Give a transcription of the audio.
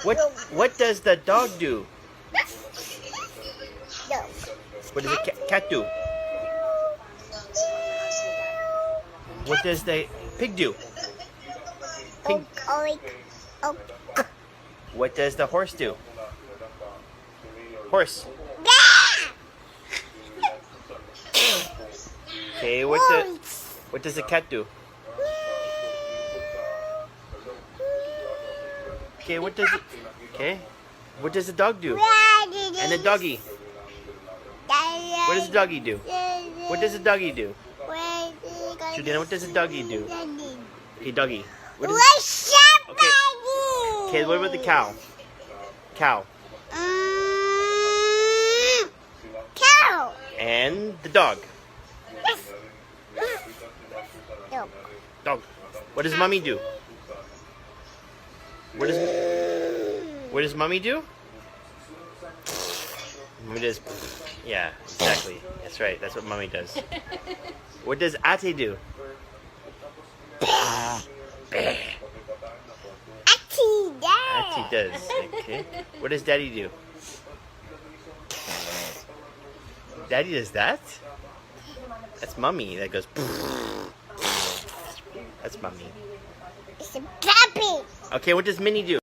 What does the dog do? No. What does the cat do? What does the pig do? Pig. Oh. What does the horse do? Horse. Okay, what does the cat do? Okay, what does the dog do? And the doggy. What does the doggy do? What does the doggy do? Juliana, what does the doggy do? Okay, doggy. Okay, what about the cow? Cow. Cow. And the dog. Dog. What does mommy do? What does mommy do? Mommy does. Yeah, exactly. That's right. That's what mommy does. What does ate do? Ate does. Okay. What does daddy do? Daddy does that? That's mommy. That goes. That's mommy. It's a puppy. Okay, what does Minnie do?